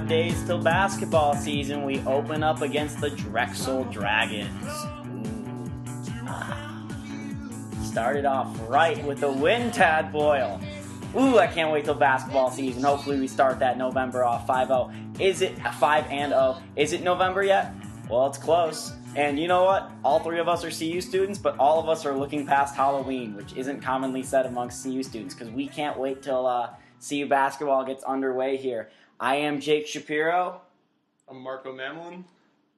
days till basketball season, we open up against the Drexel Dragons. Started off right with a win, Tad Boyle. Ooh, I can't wait till basketball season. Hopefully we start that November off 5-0. Is it 5-0? Is it November yet? Well, it's close. And you know what? All three of us are CU students, but all of us are looking past Halloween, which isn't commonly said amongst CU students, because we can't wait till CU basketball gets underway here. I am Jake Shapiro. I'm Marco Mamelin.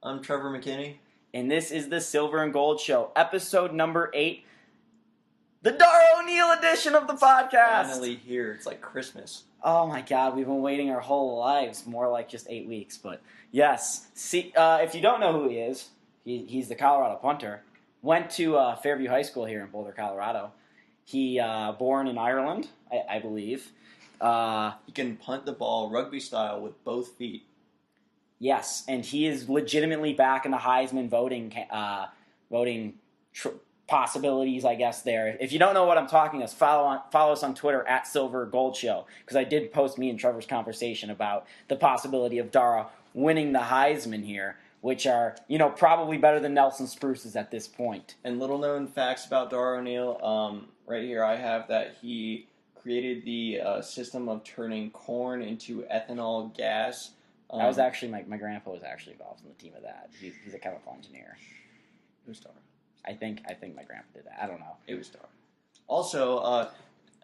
I'm Trevor McKinney. And this is the Silver and Gold Show, episode number 8, the Darragh O'Neal edition of the podcast. Finally here. It's like Christmas. Oh my God, we've been waiting our whole lives, more like just 8 weeks. But yes, if you don't know who he is, he's the Colorado punter. Went to Fairview High School here in Boulder, Colorado. He born in Ireland, I believe. He can punt the ball rugby style with both feet. Yes, and he is legitimately back in the Heisman voting possibilities, I guess, there. If you don't know what I'm talking about, follow us on Twitter at Silver Gold Show, because I did post me and Trevor's conversation about the possibility of Darragh winning the Heisman here, which are, probably better than Nelson Spruce's at this point. And little known facts about Darragh O'Neal. Right here I have that he created the system of turning corn into ethanol gas. That was actually, my grandpa was actually involved in the team of that. He's a chemical engineer. It was Darragh. I think my grandpa did that. I don't know. It was Darragh. Also,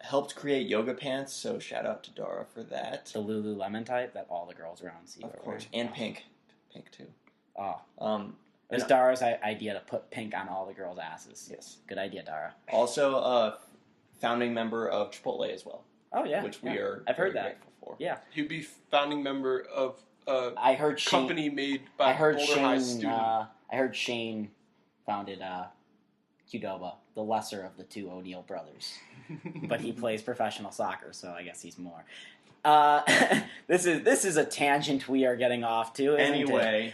helped create yoga pants, so shout out to Darragh for that. The Lululemon type that all the girls around see. Of course, and pink. Pink, too. Oh. It was Darragh's idea to put pink on all the girls' asses. Yes. Good idea, Darragh. Also, founding member of Chipotle as well. Oh, yeah. Which we are I've heard that. grateful for. Yeah. He'd be founding member of I heard company made by Boulder High student. I heard Shane founded Qdoba, the lesser of the two O'Neal brothers. But he plays professional soccer, so I guess he's more. This is a tangent we are getting off to. Anyway.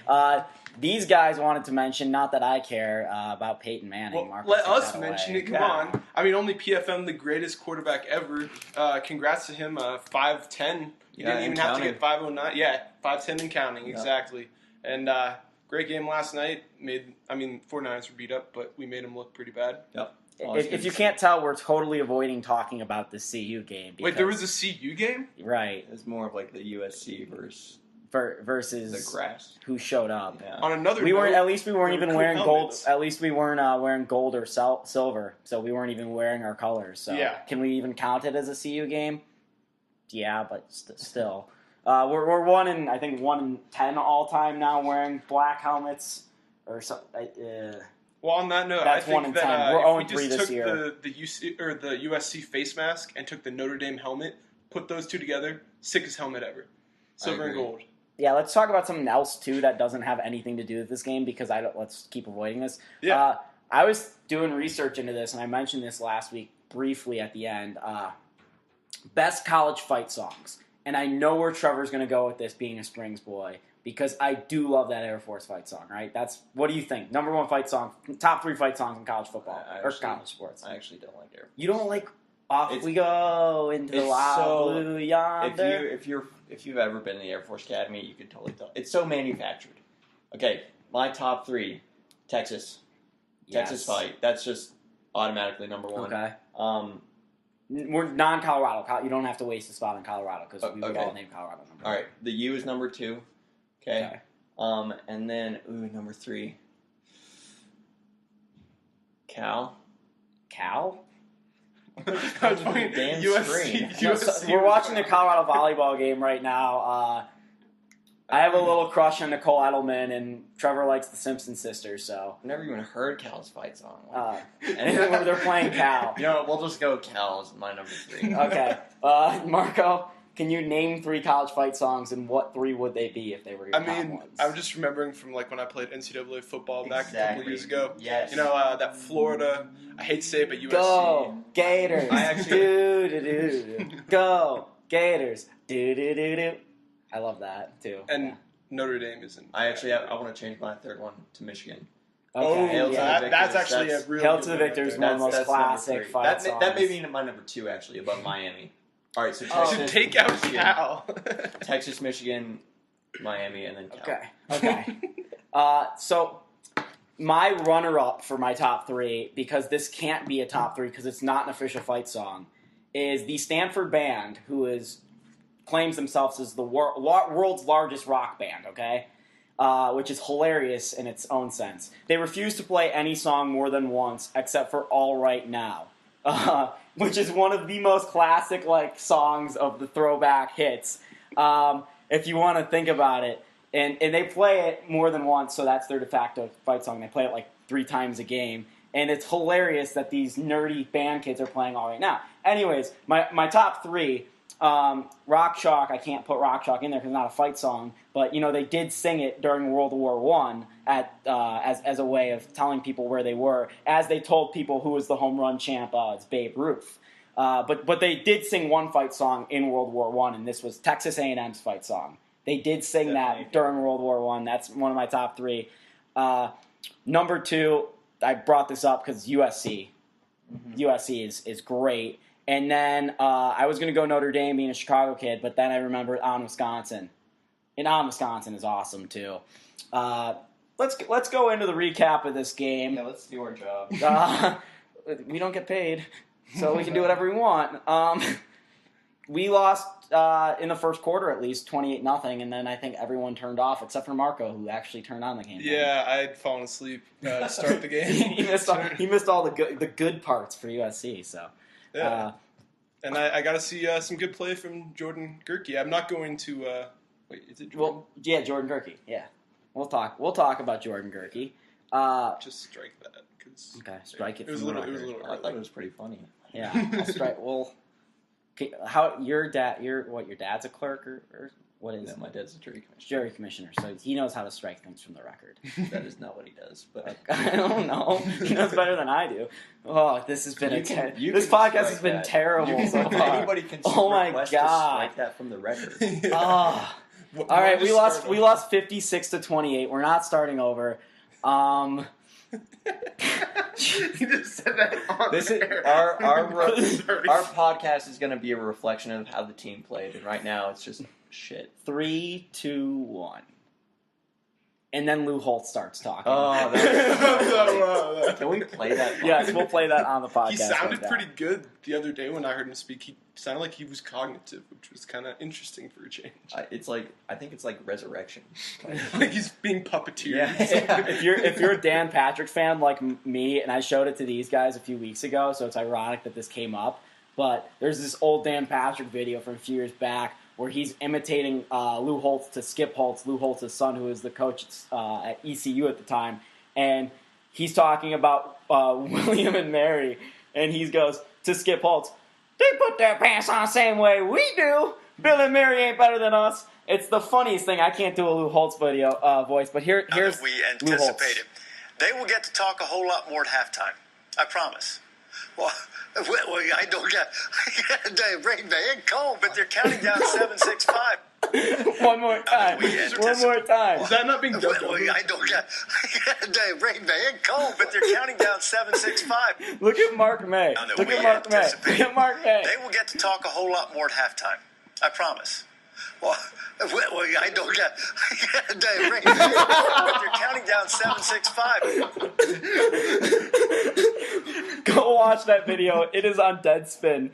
These guys wanted to mention, not that I care, about Peyton Manning. Well, Marcus let us that mention away. it. Come on. I mean, only PFM, the greatest quarterback ever. Congrats to him. 5'10". You didn't even have to get 5'09". Yeah, 5'10" and counting, exactly. And great game last night. 49ers were beat up, but we made them look pretty bad. Yep. If you can't tell, we're totally avoiding talking about the CU game. Wait, there was a CU game? Right. It's more of like the USC versus the grass. Who showed up. Yeah. On another we note, weren't. At least we weren't even cool wearing helmets. gold. At least we weren't wearing gold or silver. So we weren't even wearing our colors. So yeah. Can we even count it as a CU game? Yeah, but still, we're 1-10 all time now wearing black helmets or so. Well, on that note, That's I think 1-10. that We're if we 0-3 just this took year. the UC or the USC face mask and took the Notre Dame helmet, put those two together, sickest helmet ever, silver and gold. Yeah, let's talk about something else too that doesn't have anything to do with this game because let's keep avoiding this. Yeah. I was doing research into this and I mentioned this last week briefly at the end. Best college fight songs, and I know where Trevor's going to go with this, being a Springs boy. Because I do love that Air Force fight song, right? What do you think? Number 1 fight song, top 3 fight songs in college football or college sports. I actually don't like Air Force. You don't like Off We Go into the wild blue yonder? If you've ever been in the Air Force Academy, you can totally tell. It's so manufactured. Okay, my top 3, Texas. Yes. Texas fight. That's just automatically number 1. Okay. We're non-Colorado. You don't have to waste a spot in Colorado because we would okay. all name Colorado number 1. All right, the U is number 2. Okay. And then, number 3. Cal? Damn USC. We're watching the Colorado volleyball game right now. I have a little crush on Nicole Edelman, and Trevor likes the Simpson sisters, so... I've never even heard Cal's fight song. And they're playing Cal. We'll just go Cal as my number 3. Okay. Marco, can you name 3 college fight songs, and what 3 would they be if they were your top ones? I'm just remembering from when I played NCAA football back a couple years ago. Yes. That Florida, I hate to say it, but USC. Go Gators! Do-do-do-do. Go Gators! Do-do-do-do. I love that, too. And Notre Dame isn't. I want to change my 3rd one to Michigan. Okay. That's actually a real Hail to the Victors, one of the most classic fight songs. That may be my number 2, actually, above Miami. All right, so Texas. Michigan. Take out Cal. Texas, Michigan, Miami, and then Cal. Okay. So my runner-up for my top three, because this can't be a top three because it's not an official fight song, is the Stanford band, who claims themselves as the world's largest rock band, okay? Which is hilarious in its own sense. They refuse to play any song more than once, except for All Right Now, which is one of the most classic songs of the throwback hits, if you want to think about it. And they play it more than once, so that's their de facto fight song. They play it 3 times a game. And it's hilarious that these nerdy band kids are playing All Right Now. Anyways, my top three, Rock Chalk, I can't put Rock Chalk in there because it's not a fight song, but they did sing it during World War I as a way of telling people where they were, as they told people who was the home run champ. It's Babe Ruth. But they did sing one fight song in World War I, and this was Texas A&M's fight song. They did sing that during World War I. That's one of my top three. Number 2, I brought this up because USC. Mm-hmm. USC is great. And then I was going to go Notre Dame, being a Chicago kid, but then I remembered On Wisconsin. And On Wisconsin is awesome, too. Let's go into the recap of this game. Yeah, let's do our job. We don't get paid, so we can do whatever we want. We lost in the first quarter, at least 28-0, and then I think everyone turned off except for Marco, who actually turned on the game. Yeah, I had fallen asleep to start the game. he missed all the good parts for USC. So, yeah. And I got to see some good play from Jordan Gerke. I'm not going to. Wait, is it Jordan? Well, yeah, Jordan Gerke. Yeah, we'll talk about Jordan Gerke. Just strike that. Okay, strike it. It was a little. I thought it was pretty funny. Yeah, I'll strike. Well. How your dad's a clerk or what is? No, my dad's a jury commissioner. Jury commissioner, so he knows how to strike things from the record. That is not what he does, but I don't know. He knows better than I do. Oh, this has been this podcast has been terrible so far. Anybody can. Oh my god! To strike that from the record. Yeah. Oh. All right, we lost 56-28. We're not starting over. You just said that on air. Our podcast is going to be a reflection of how the team played, and right now it's just shit. 3, 2, 1. And then Lou Holtz starts talking. Oh, can we play that? Yes, we'll play that on the podcast. He sounded pretty good the other day when I heard him speak. He sounded like he was cognitive, which was kind of interesting for a change. I think it's like resurrection. Like he's being puppeteered. Yeah. If you're a Dan Patrick fan like me, and I showed it to these guys a few weeks ago, so it's ironic that this came up. But there's this old Dan Patrick video from a few years back where he's imitating Lou Holtz to Skip Holtz, Lou Holtz's son, who was the coach at ECU at the time. And he's talking about William and Mary, and he goes to Skip Holtz, "They put their pants on the same way we do. Bill and Mary ain't better than us." It's the funniest thing. I can't do a Lou Holtz video voice, but here's we anticipated. They will get to talk a whole lot more at halftime. I promise. Well, I don't get rain man cold, but they're counting down 7-6-5. One more time. One more time. Is that not being done? I don't get rain man cold, but they're counting down 7-6-5. Look at Mark May. Look at Mark May. Look at Mark May. They will get to talk a whole lot more at halftime. I promise. Well, I don't get rain man, but they're counting down 7-6-5. Go watch that video. It is on Deadspin.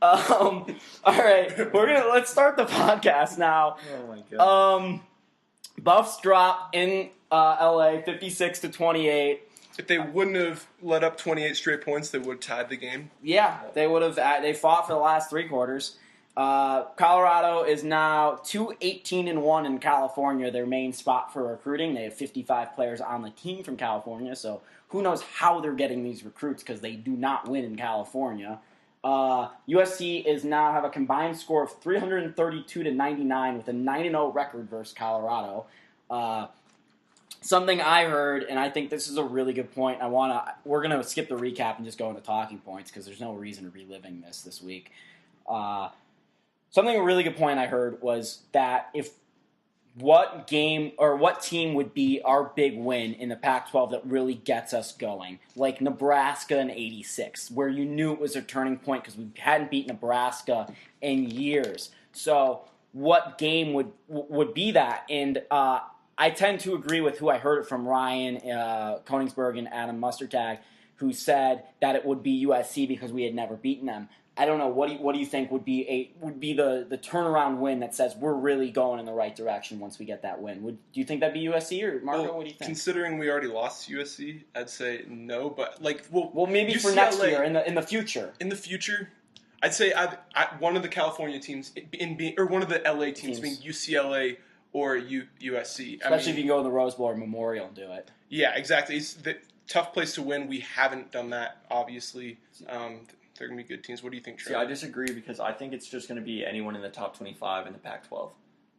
All right, let's start the podcast now. Oh my god. Buffs drop in LA 56-28. If they wouldn't have let up 28 straight points, they would have tied the game. Yeah, they would have. They fought for the last 3 quarters. Colorado is now 2-18-1 in California, their main spot for recruiting. They have 55 players on the team from California, so who knows how they're getting these recruits because they do not win in California. USC is now have a combined score of 332-99 with a 9-0 record versus Colorado. Something I heard, and I think this is a really good point. We're gonna skip the recap and just go into talking points because there's no reason to reliving this week. Something a really good point I heard was that what team would be our big win in the Pac-12 that really gets us going, like Nebraska in '86, where you knew it was a turning point because we hadn't beat Nebraska in years. So what game would be that. And I tend to agree with who I heard it from, Ryan Koenigsberg and Adam Mustertag, who said that it would be USC because we had never beaten them. I don't know. What do you think would be the turnaround win that says we're really going in the right direction once we get that win? Do you think that'd be USC or Marco? Well, what do you think? Considering we already lost to USC, I'd say no. But well, maybe UCLA, for next year in the future. In the future, I'd say one of the California teams or one of the LA teams being UCLA or USC. Especially if you go to the Rose Bowl or Memorial and do it. Yeah, exactly. It's the tough place to win. We haven't done that, obviously. They're going to be good teams. What do you think, Trevor? See, I disagree because I think it's just going to be anyone in the top 25 in the Pac-12.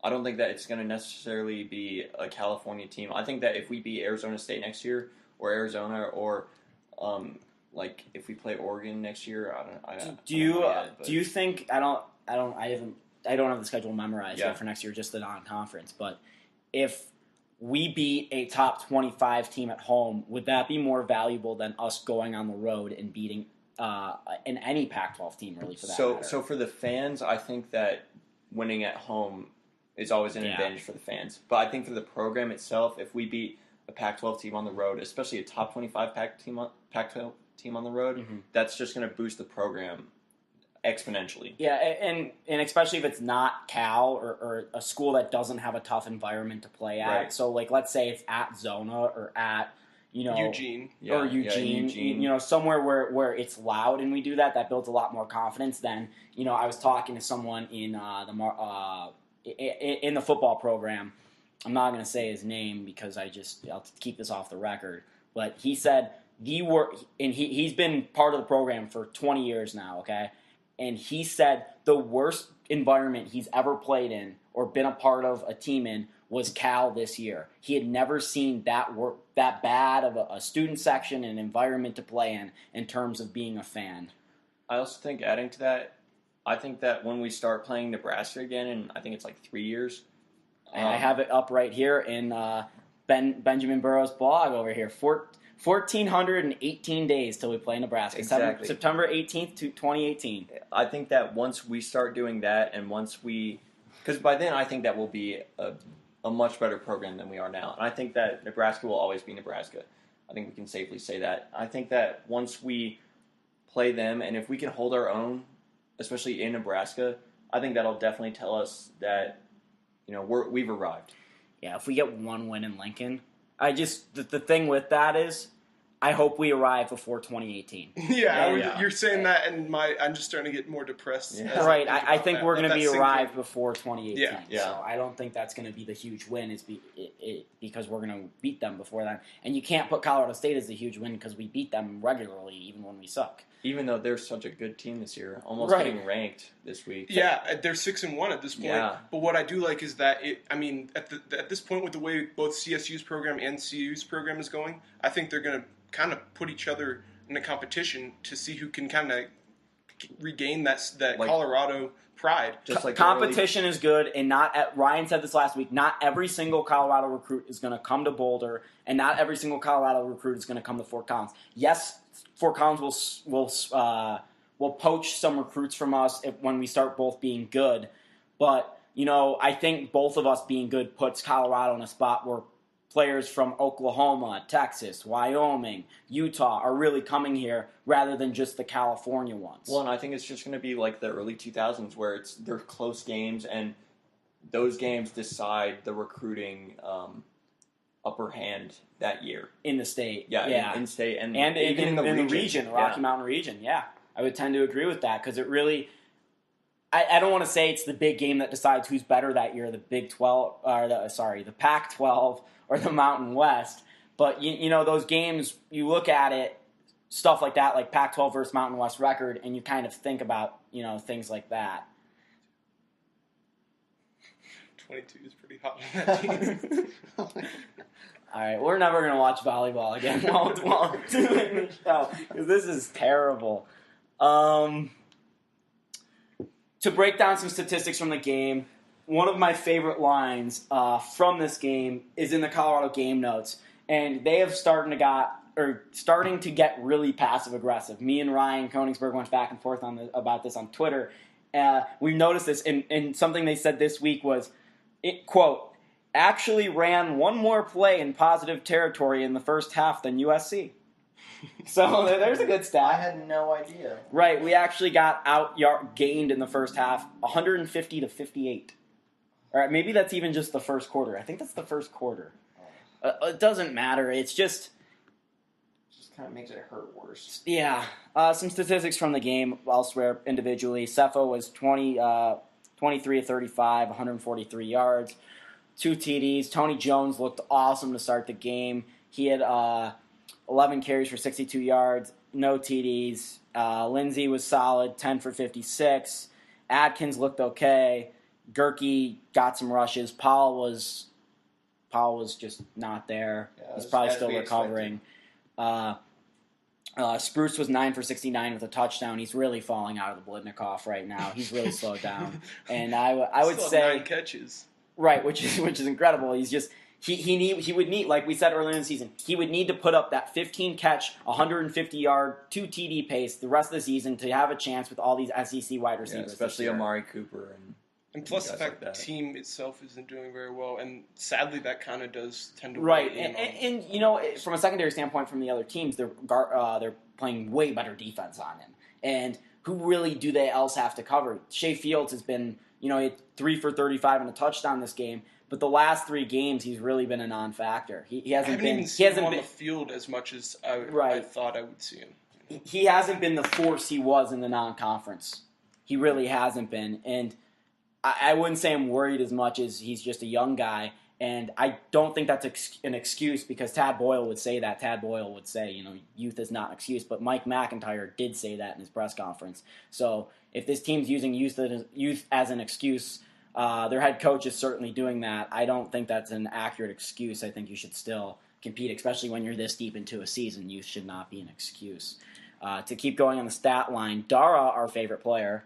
I don't think that it's going to necessarily be a California team. I think that if we beat Arizona State next year, or Arizona, or if we play Oregon next year, do you think I don't have the schedule memorized yet for next year, just the non-conference. But if we beat a top 25 team at home, would that be more valuable than us going on the road and beating in any Pac-12 team, really, for that matter? So for the fans, I think that winning at home is always an advantage for the fans. But I think for the program itself, if we beat a Pac-12 team on the road, especially a top 25 Pac-12 team on the road, that's just going to boost the program exponentially. Yeah, and especially if it's not Cal or a school that doesn't have a tough environment to play at. Right. So, let's say it's at Zona or at Eugene. Or Eugene, somewhere where it's loud and we do that builds a lot more confidence than, I was talking to someone in in the football program. I'm not going to say his name because I'll keep this off the record, but he said he's been part of the program for 20 years now, okay? And he said the worst environment he's ever played in or been a part of a team in was Cal this year. He had never seen that bad of a student section and environment to play in terms of being a fan. I also think, adding to that, I think that when we start playing Nebraska again, and I think it's 3 years. I have it up right here in Benjamin Burrows' blog over here. 1,418 days till we play Nebraska. Exactly. September 18th to 2018. I think that once we start doing that, and because by then I think that we'll be a much better program than we are now. And I think that Nebraska will always be Nebraska. I think we can safely say that. I think that once we play them, and if we can hold our own, especially in Nebraska, I think that'll definitely tell us that, we've arrived. Yeah, if we get one win in Lincoln, the thing with that is, I hope we arrive before 2018. You're saying that, and I'm just starting to get more depressed. Yeah. Right, I think we're going to be arrived before 2018. Yeah. So I don't think that's going to be the huge win. Because we're going to beat them before then. And you can't put Colorado State as a huge win because we beat them regularly, even when we suck. Even though they're such a good team this year, almost getting ranked this week. Yeah, they're 6-1 at this point. Yeah. But what I do like is that at this point, with the way both CSU's program and CU's program is going, I think they're going to kind of put each other in a competition to see who can kind of regain that Colorado pride. Just competition is good, and Ryan said this last week. Not every single Colorado recruit is going to come to Boulder, and not every single Colorado recruit is going to come to Fort Collins. Yes, Fort Collins will poach some recruits from us when we start both being good, but I think both of us being good puts Colorado in a spot where players from Oklahoma, Texas, Wyoming, Utah are really coming here rather than just the California ones. Well, and I think it's just going to be like the early 2000s where they're close games, and those games decide the recruiting upper hand that year. In the state. Yeah. In state. And even in the region, Rocky Mountain region, yeah. I would tend to agree with that because it really... I don't want to say it's the big game that decides who's better that year, the Big 12, or the Pac-12 or the Mountain West. But, those games, you look at it, stuff like that, like Pac-12 versus Mountain West record, and you kind of think about, things like that. 22 is pretty hot on that team. All right, we're never going to watch volleyball again while doing the show, because this is terrible. To break down some statistics from the game, one of my favorite lines from this game is in the Colorado game notes, and they have starting to get really passive aggressive. Me and Ryan Koenigsberg went back and forth about this on Twitter, We noticed this, and something they said this week was, quote, actually ran one more play in positive territory in the first half than USC. So there's a good stat. I had no idea. Right, we actually got gained in the first half, 150 to 58. All right, maybe that's even just the first quarter. I think that's the first quarter. It doesn't matter. It's just kind of makes it hurt worse. Yeah. Some statistics from the game elsewhere individually. Cepho was 23 of 35, 143 yards, 2 TDs. Tony Jones looked awesome to start the game. He had 11 carries for 62 yards, no TDs. Lindsey was solid, 10 for 56. Adkins looked okay. Gerke got some rushes. Powell was just not there. Yeah, he's probably still recovering. Spruce was 9 for 69 with a touchdown. He's really falling out of the Blitnikoff right now. He's really slowed down, and I would say 9 catches. Right, which is incredible. He's just he would need, like we said earlier in the season, he would need to put up that 15 catch, 150 yard, 2 TD pace the rest of the season to have a chance with all these SEC wide receivers, especially Amari Cooper and plus the fact that the team itself isn't doing very well, and sadly that kind of does tend to right. And you know, from a secondary standpoint, from the other teams, they're playing way better defense on him. And who really do they else have to cover? Shea Fields has been, he had 3 for 35 and a touchdown this game, but the last 3 games he's really been a non-factor. He hasn't been. Even seen him on the field as much as I thought I would see him. He hasn't been the force he was in the non-conference. He really hasn't been, and I wouldn't say I'm worried as much as he's just a young guy, and I don't think that's an excuse because Tad Boyle would say that. Tad Boyle would say, youth is not an excuse, but Mike McIntyre did say that in his press conference. So if this team's using youth as an excuse, their head coach is certainly doing that. I don't think that's an accurate excuse. I think you should still compete, especially when you're this deep into a season. Youth should not be an excuse. To keep going on the stat line, Darragh, our favorite player,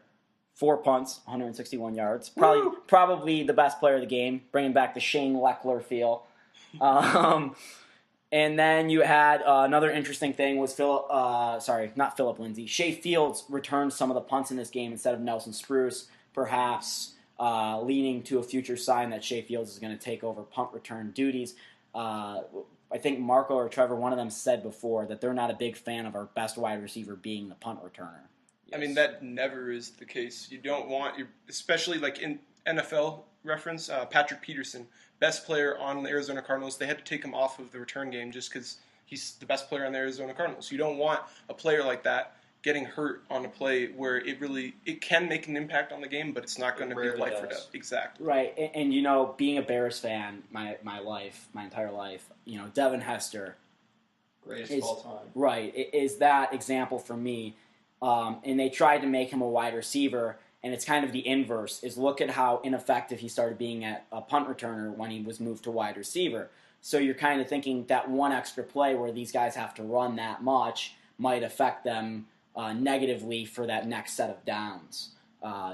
4 punts, 161 yards. Probably the best player of the game, bringing back the Shane Leckler feel. And then you had another interesting thing was not Phillip Lindsay. Shea Fields returned some of the punts in this game instead of Nelson Spruce, perhaps leading to a future sign that Shea Fields is going to take over punt return duties. I think Marco or Trevor, one of them, said before that they're not a big fan of our best wide receiver being the punt returner. Yes. I mean, that never is the case. You don't want, especially like in NFL reference, Patrick Peterson, best player on the Arizona Cardinals. They had to take him off of the return game just because he's the best player on the Arizona Cardinals. You don't want a player like that getting hurt on a play where it can make an impact on the game, but it's not going to be life or death. Exactly. Right, and being a Bears fan, my entire life, Devin Hester, greatest of all time. Right, is that example for me. And they tried to make him a wide receiver, and it's kind of the inverse, is look at how ineffective he started being at a punt returner when he was moved to wide receiver. So you're kind of thinking that one extra play where these guys have to run that much might affect them negatively for that next set of downs.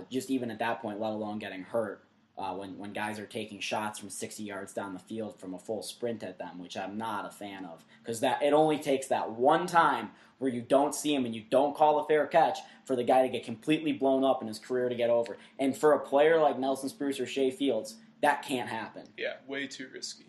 Just even at that point, let alone getting hurt, when guys are taking shots from 60 yards down the field from a full sprint at them, which I'm not a fan of, because it only takes that one time where you don't see him and you don't call a fair catch for the guy to get completely blown up and his career to get over. And for a player like Nelson Spruce or Shea Fields, that can't happen. Yeah, way too risky.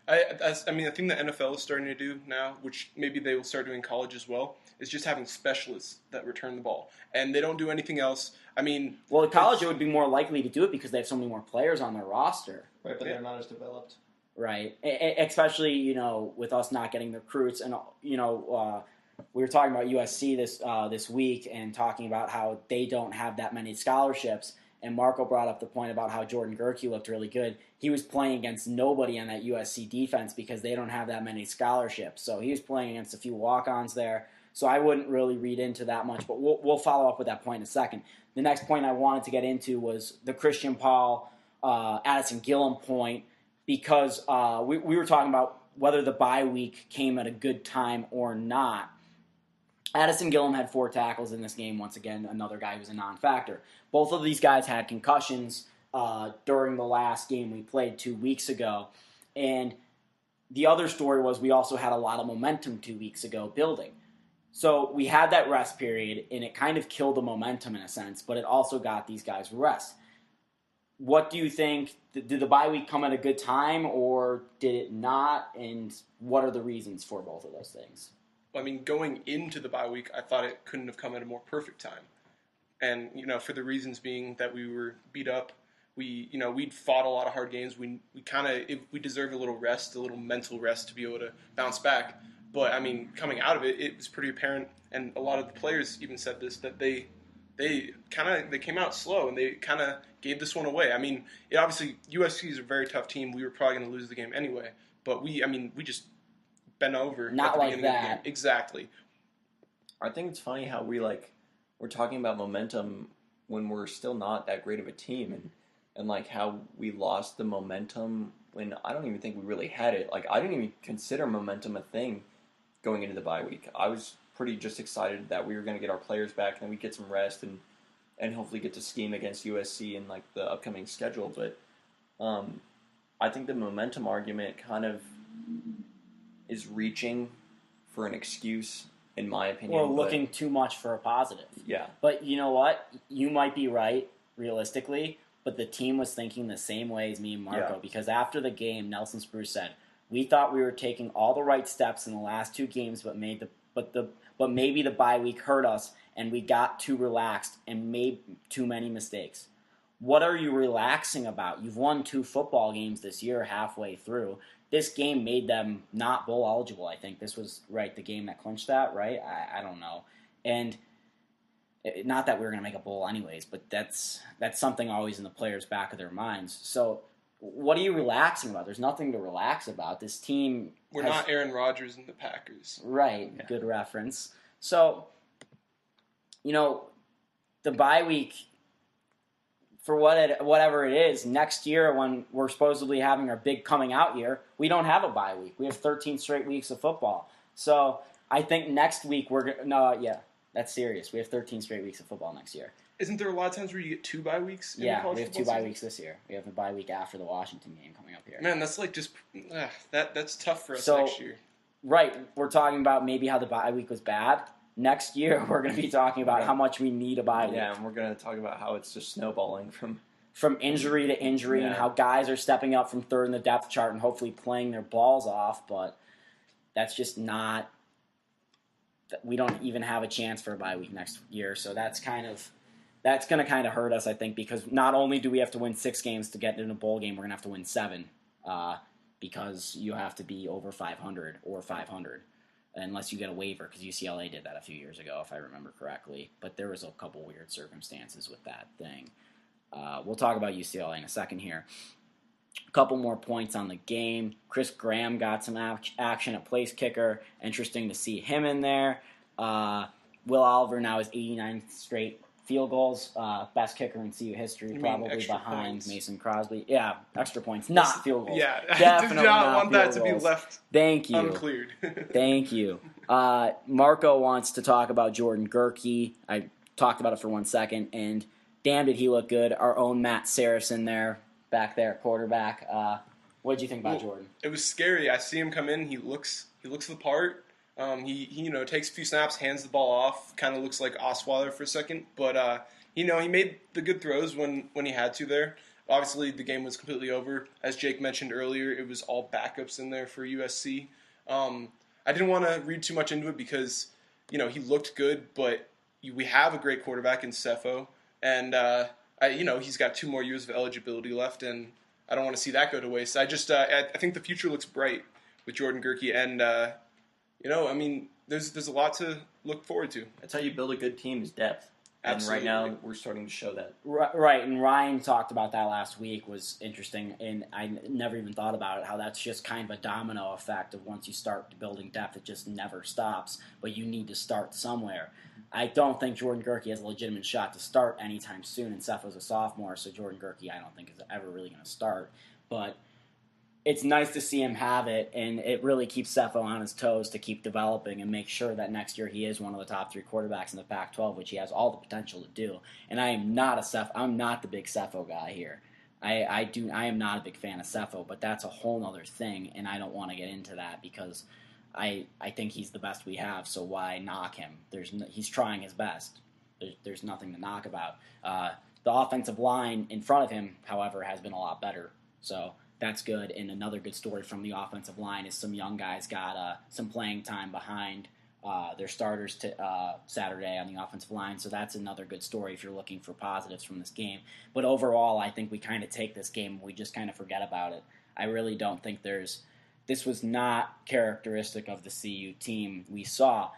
I think the NFL is starting to do now, which maybe they will start doing in college as well, is just having specialists that return the ball. And they don't do anything else. In college it would be more likely to do it because they have so many more players on their roster. Right, but they're not as developed. Right, especially, with us not getting the recruits. And, we were talking about USC this week and talking about how they don't have that many scholarships. And Marco brought up the point about how Jordan Gerke looked really good. He was playing against nobody on that USC defense because they don't have that many scholarships. So he was playing against a few walk-ons there. So I wouldn't really read into that much, but we'll follow up with that point in a second. The next point I wanted to get into was the Christian Paul, Addison Gillum point, because we were talking about whether the bye week came at a good time or not. Addison Gillum had 4 tackles in this game. Once again, another guy who's a non-factor. Both of these guys had concussions during the last game we played 2 weeks ago. And the other story was we also had a lot of momentum 2 weeks ago building. So we had that rest period, and it kind of killed the momentum in a sense, but it also got these guys rest. What do you think? Did the bye week come at a good time, or did it not? And what are the reasons for both of those things? I mean, going into the bye week, I thought it couldn't have come at a more perfect time. And, for the reasons being that we were beat up, we'd fought a lot of hard games. We deserved a little rest, a little mental rest to be able to bounce back. But, I mean, coming out of it, it was pretty apparent, and a lot of the players even said this, that they came out slow, and they kind of gave this one away. I mean, obviously, USC is a very tough team. We were probably going to lose the game anyway. But we just bent over. Not at the like beginning of the that. game. Exactly. I think it's funny how we're talking about momentum when we're still not that great of a team, and like how we lost the momentum when I don't even think we really had it. Like, I didn't even consider momentum a thing going into the bye week. I was pretty just excited that we were going to get our players back and we'd get some rest and hopefully get to scheme against USC in like the upcoming schedule. But I think the momentum argument kind of is reaching for an excuse, in my opinion. Or looking too much for a positive. Yeah. But you know what? You might be right, realistically, but the team was thinking the same way as me and Marco, because after the game, Nelson Spruce said, we thought we were taking all the right steps in the last two games, but maybe the bye week hurt us, and we got too relaxed and made too many mistakes. What are you relaxing about? You've won 2 football games this year halfway through. This game made them not bowl eligible, I think. This was, the game that clinched that, right? I don't know. And not that we were going to make a bowl anyways, but that's something always in the players' back of their minds. So what are you relaxing about? There's nothing to relax about. This team... We're not Aaron Rodgers and the Packers. Right. Yeah. Good reference. So, the bye week, for whatever it is, next year when we're supposedly having our big coming out year, we don't have a bye week. We have 13 straight weeks of football. So I think next week that's serious. We have 13 straight weeks of football next year. Isn't there a lot of times where you get 2 bye weeks? We have 2 bye weeks this year. We have a bye week after the Washington game coming up here. Man, that's like that's tough for us next year. Right, we're talking about maybe how the bye week was bad. Next year, we're going to be talking about how much we need a bye week. Yeah, and we're going to talk about how it's just snowballing from injury to injury, and how guys are stepping up from third in the depth chart and hopefully playing their balls off, but that's just not... We don't even have a chance for a bye week next year, so that's going to kind of hurt us, I think, because not only do we have to win 6 games to get in a bowl game, we're going to have to win 7 because you have to be over 500 or 500 unless you get a waiver, because UCLA did that a few years ago, if I remember correctly. But there was a couple weird circumstances with that thing. We'll talk about UCLA in a second here. A couple more points on the game. Chris Graham got some action at place kicker. Interesting to see him in there. Will Oliver now has 89 straight field goals. Best kicker in CU history, probably behind points? Mason Crosby. Yeah, extra points, not field goals. Yeah, definitely I did not want that goals. to be left Thank you. uncleared. Thank you. Marco wants to talk about Jordan Gerke. I talked about it for 1 second, and damn did he look good. Our own Matt Saracen back there, quarterback. What did you think about Jordan? It was scary. I see him come in. He looks the part. He takes a few snaps, hands the ball off, kind of looks like Osweiler for a second, but he made the good throws when he had to there. Obviously, the game was completely over. As Jake mentioned earlier, it was all backups in there for USC. I didn't want to read too much into it because he looked good, but we have a great quarterback in Cepho, and he's got 2 more years of eligibility left, and I don't want to see that go to waste. I think the future looks bright with Jordan Gerke, and there's a lot to look forward to. That's how you build a good team, is depth. Absolutely. And right now, we're starting to show that. Right, and Ryan talked about that last week, was interesting, and I never even thought about it, how that's just kind of a domino effect of once you start building depth, it just never stops, but you need to start somewhere. I don't think Jordan Gerke has a legitimate shot to start anytime soon, and Cepho's a sophomore, so Jordan Gerke I don't think is ever really going to start, but it's nice to see him have it, and it really keeps Cepho on his toes to keep developing and make sure that next year he is one of the top 3 quarterbacks in the Pac-12, which he has all the potential to do. And I'm not the big Cepho guy here. I am not a big fan of Cepho, but that's a whole other thing, and I don't want to get into that because I think he's the best we have, so why knock him? He's trying his best. There's nothing to knock about. The offensive line in front of him, however, has been a lot better. So that's good. And another good story from the offensive line is some young guys got some playing time behind their starters Saturday on the offensive line. So that's another good story if you're looking for positives from this game. But overall, I think we kind of take this game and we just kind of forget about it. I really don't think this was not characteristic of the CU team we saw.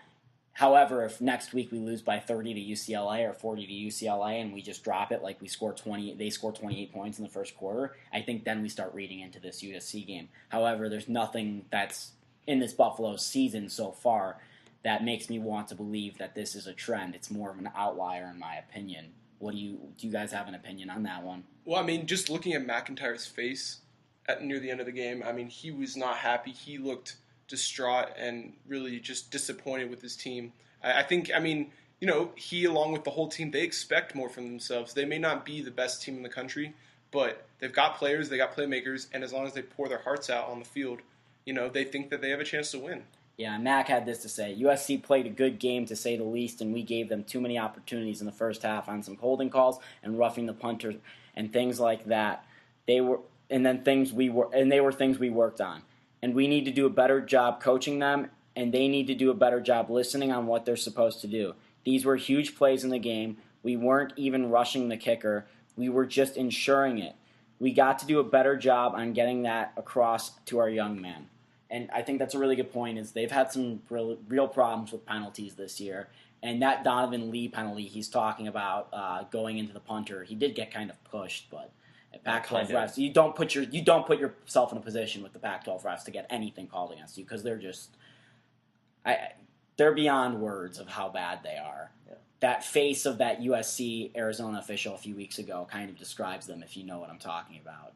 However, if next week we lose by 30 to UCLA or 40 to UCLA and we just drop it like they score 28 points in the first quarter, I think then we start reading into this USC game. However, there's nothing that's in this Buffalo season so far that makes me want to believe that this is a trend. It's more of an outlier in my opinion. Do you guys have an opinion on that one? Well, I mean, just looking at McIntyre's face near the end of the game, I mean, he was not happy. He looked distraught and really just disappointed with his team. I think, he along with the whole team, they expect more from themselves. They may not be the best team in the country, but they've got players, they got playmakers, and as long as they pour their hearts out on the field, they think that they have a chance to win. Yeah, Mac had this to say. USC played a good game, to say the least, and we gave them too many opportunities in the first half on some holding calls and roughing the punter and things like that. They were things we worked on. And we need to do a better job coaching them, and they need to do a better job listening on what they're supposed to do. These were huge plays in the game. We weren't even rushing the kicker. We were just ensuring it. We got to do a better job on getting that across to our young man. And I think that's a really good point, is they've had some real problems with penalties this year. And that Donovan Lee penalty he's talking about going into the punter, he did get kind of pushed, but Pac-12 refs, you don't put yourself in a position with the Pac-12 refs to get anything called against you because they're beyond words of how bad they are. Yeah. That face of that USC Arizona official a few weeks ago kind of describes them, if you know what I'm talking about.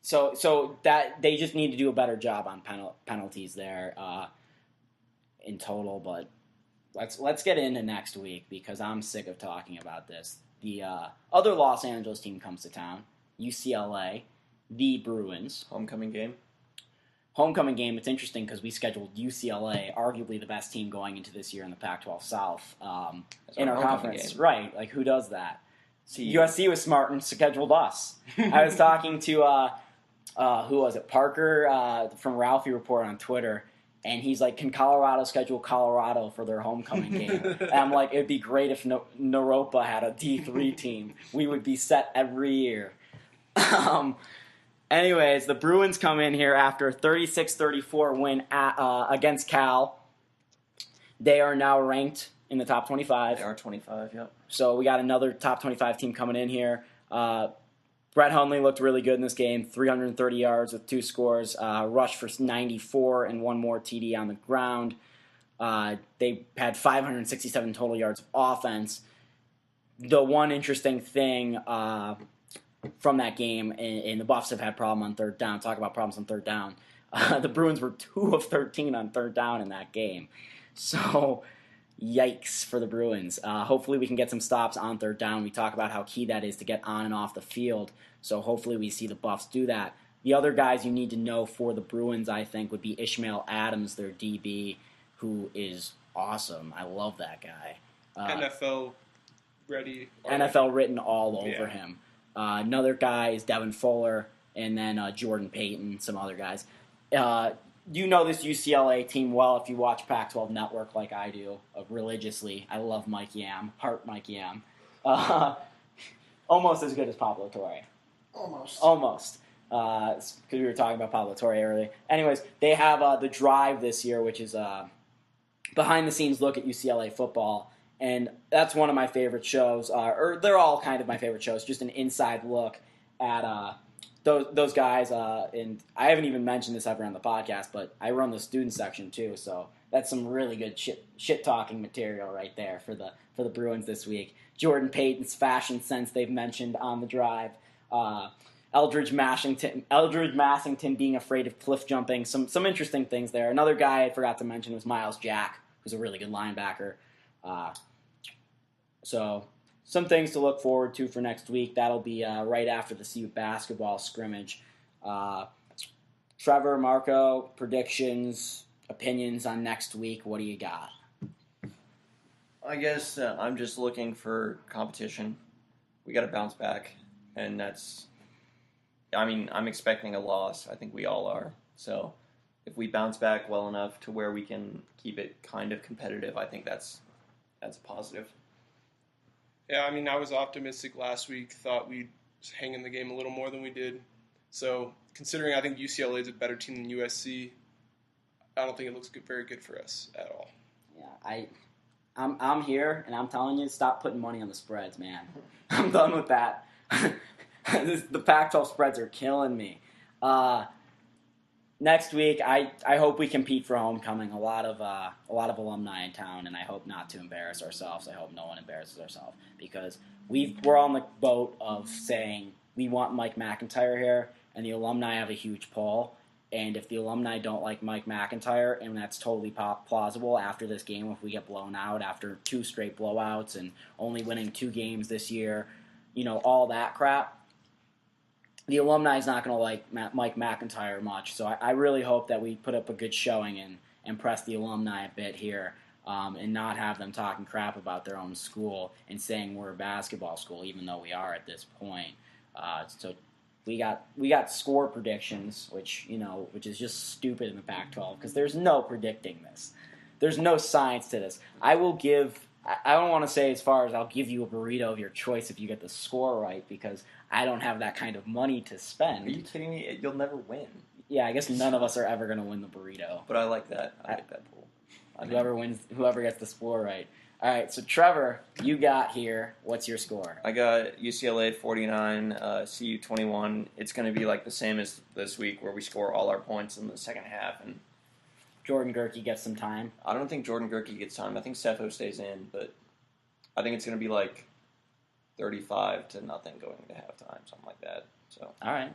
So that they just need to do a better job on penalties there in total. But let's get into next week because I'm sick of talking about this. The other Los Angeles team comes to town, UCLA, the Bruins. Homecoming game. It's interesting because we scheduled UCLA, arguably the best team going into this year in the Pac-12 South, in our conference. Game. Right, like who does that? USC was smart and scheduled us. I was talking to, who was it, Parker from Ralphie Report on Twitter, and he's like, can Colorado schedule Colorado for their homecoming game? And I'm like, it'd be great if Naropa had a D3 team. We would be set every year. Anyways, the Bruins come in here after a 36-34 win against Cal. They are now ranked in the top 25. They are 25, yep. So we got another top 25 team coming in here. Brett Hundley looked really good in this game, 330 yards with 2 scores, rushed for 94 and 1 more TD on the ground. They had 567 total yards of offense. The one interesting thing from that game, and the Buffs have had problem on third down. Talk about problems on third down. The Bruins were 2 of 13 on third down in that game. So, yikes for the Bruins. Hopefully we can get some stops on third down. We talk about how key that is to get on and off the field. So hopefully we see the Buffs do that. The other guys you need to know for the Bruins, I think, would be Ishmael Adams, their DB, who is awesome. I love that guy. NFL ready. NFL written all over him. Another guy is Devin Fuller, and then Jordan Payton, some other guys. You know this UCLA team well if you watch Pac-12 Network like I do, religiously. I love Mike Yam, heart Mike Yam. Almost as good as Pablo Torre. Almost. Because we were talking about Pablo Torre earlier. Anyways, they have The Drive this year, which is a behind-the-scenes look at UCLA football. And that's one of my favorite shows. Or they're all kind of my favorite shows, just an inside look at those guys. And I haven't even mentioned this ever on the podcast, but I run the student section too. So that's some really good shit-talking material right there for the Bruins this week. Jordan Payton's fashion sense they've mentioned on The Drive. Eldridge Massington being afraid of cliff jumping. Some interesting things there. Another guy I forgot to mention was Miles Jack, who's a really good linebacker. So some things to look forward to for next week. That'll be right after the CU basketball scrimmage. Trevor, Marco, predictions, opinions on next week. What do you got? I guess I'm just looking for competition. We got to bounce back, and I'm expecting a loss. I think we all are. So if we bounce back well enough to where we can keep it kind of competitive, I think that's a positive. Yeah, I was optimistic last week. Thought we'd hang in the game a little more than we did. So considering I think UCLA is a better team than USC, I don't think it looks very good for us at all. Yeah, I'm here, and I'm telling you, stop putting money on the spreads, man. I'm done with that. The Pac-12 spreads are killing me. Next week, I hope we compete for homecoming. A lot of alumni in town, and I hope not to embarrass ourselves. I hope no one embarrasses ourselves because we're on the boat of saying we want Mike McIntyre here, and the alumni have a huge pull. And if the alumni don't like Mike McIntyre, and that's totally plausible after this game, if we get blown out after 2 straight blowouts and only winning 2 games this year, all that crap, the alumni is not going to like Mike McIntyre much. So I really hope that we put up a good showing and impress the alumni a bit here and not have them talking crap about their own school and saying we're a basketball school, even though we are at this point. So we got score predictions, which is just stupid in the Pac-12 because there's no predicting this. There's no science to this. I don't want to say as far as I'll give you a burrito of your choice if you get the score right because I don't have that kind of money to spend. Are you kidding me? You'll never win. Yeah, I guess none of us are ever going to win the burrito. But I like that. I like that pool. Whoever gets the score right. All right, so Trevor, you got here. What's your score? I got UCLA 49, CU 21. It's going to be like the same as this week where we score all our points in the second half. And Jordan Gerke gets some time. I don't think Jordan Gerke gets time. I think Cepho stays in, but I think it's going to be like 35-0 going to halftime, something like that. So. All right.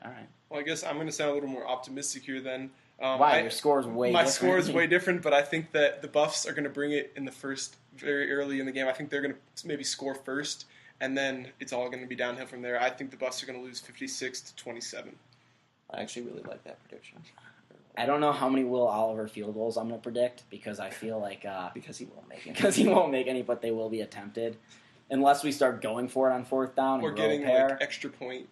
Well, I guess I'm going to sound a little more optimistic here then. Why? Your score is way different. My score is way different, but I think that the Buffs are going to bring it in the first, very early in the game. I think they're going to maybe score first, and then it's all going to be downhill from there. I think the Buffs are going to lose 56-27. I actually really like that prediction. I don't know how many Will Oliver field goals I'm going to predict because I feel like because he won't make any. Because he won't make any, but they will be attempted, unless we start going for it on 4th down or and getting pair. Extra point,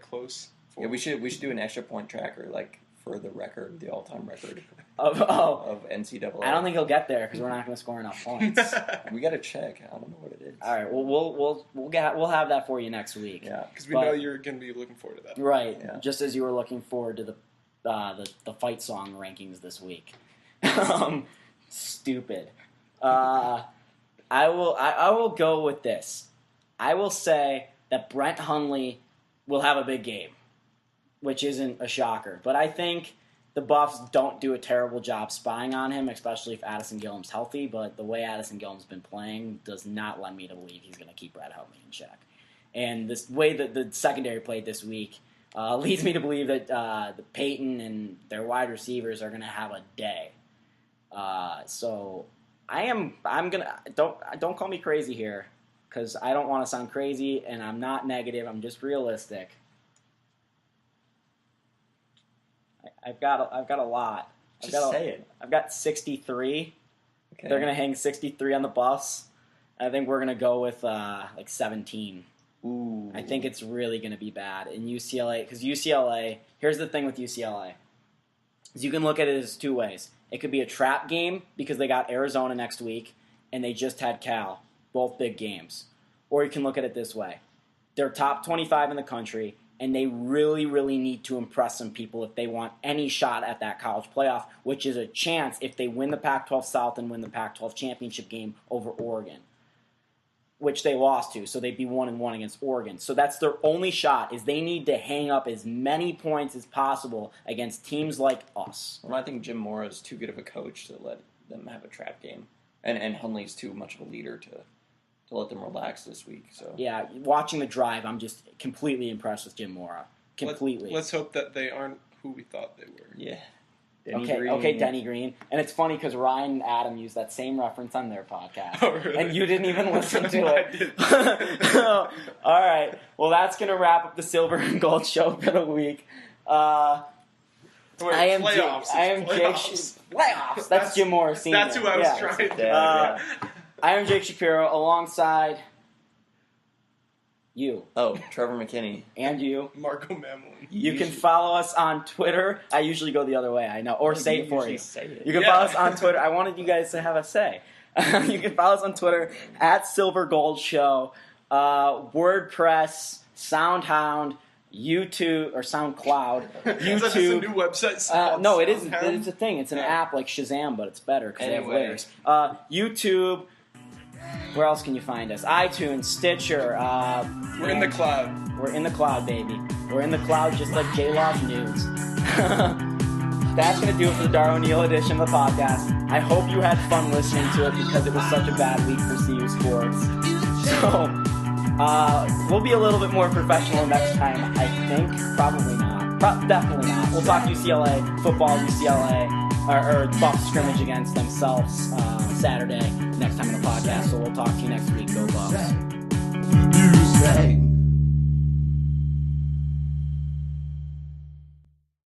close. Yeah, we should do an extra point tracker for the record, the all-time record of NCAA. I don't think he'll get there because we're not going to score enough points. We got to check. I don't know what it is. All right, well we'll have that for you next week. Yeah, because we know you're going to be looking forward to that. Right, yeah. Just as you were looking forward to the fight song rankings this week. Stupid. I will go with this. I will say that Brent Hundley will have a big game, which isn't a shocker. But I think the Buffs don't do a terrible job spying on him, especially if Addison Gillum's healthy. But the way Addison Gillum's been playing does not lend me to believe he's going to keep Brett Hundley in check. And this way that the secondary played this week leads me to believe that the Peyton and their wide receivers are going to have a day. So I'm gonna don't call me crazy here because I don't want to sound crazy and I'm not negative. I'm just realistic. I've got a lot. Say it. I've got 63. Okay. They're gonna hang 63 on the Buffs. I think we're gonna go with 17. Ooh. I think it's really gonna be bad in UCLA because UCLA. Here's the thing with UCLA: is you can look at it as 2 ways. It could be a trap game because they got Arizona next week and they just had Cal, both big games. Or you can look at it this way: they're top 25 in the country. And they really, really need to impress some people if they want any shot at that college playoff, which is a chance if they win the Pac-12 South and win the Pac-12 championship game over Oregon, which they lost to. So they'd be 1-1 against Oregon. So that's their only shot is they need to hang up as many points as possible against teams like us. Well, I think Jim Mora is too good of a coach to let them have a trap game. And Hundley's too much of a leader to let them relax this week. So yeah, watching the drive, I'm just completely impressed with Jim Mora. Completely. Let's hope that they aren't who we thought they were. Yeah. Okay, Denny Green. And it's funny because Ryan and Adam used that same reference on their podcast. Oh, really? And you didn't even listen to I it. didn't. All right. Well, that's going to wrap up the Silver and Gold show for the week. Wait, I am playoffs. Playoffs. That's Jim Morris Sr. That's who I was trying to I am Jake Shapiro alongside you. Oh, Trevor McKinney. And you. Marco Mamlin. You can follow us on Twitter. I usually go the other way, I know. Or say it for you. You can follow us on Twitter. I wanted you guys to have a say. You can follow us on Twitter at Silver Gold Show, WordPress, SoundHound, YouTube, or SoundCloud, YouTube. Is that a new website? No, it isn't. It's a thing. It's an app like Shazam, but it's better because they have layers. YouTube. Where else can you find us? iTunes, Stitcher. We're in the cloud. We're in the cloud, baby. We're in the cloud just like J-Law's news. That's going to do it for the Darragh O'Neal edition of the podcast. I hope you had fun listening to it because it was such a bad week for CU sports. So, we'll be a little bit more professional next time, I think. Probably not. Definitely not. We'll talk UCLA, football, UCLA, or Bucs scrimmage against themselves Saturday next time on the podcast. So we'll talk to you next week. Go Bucs.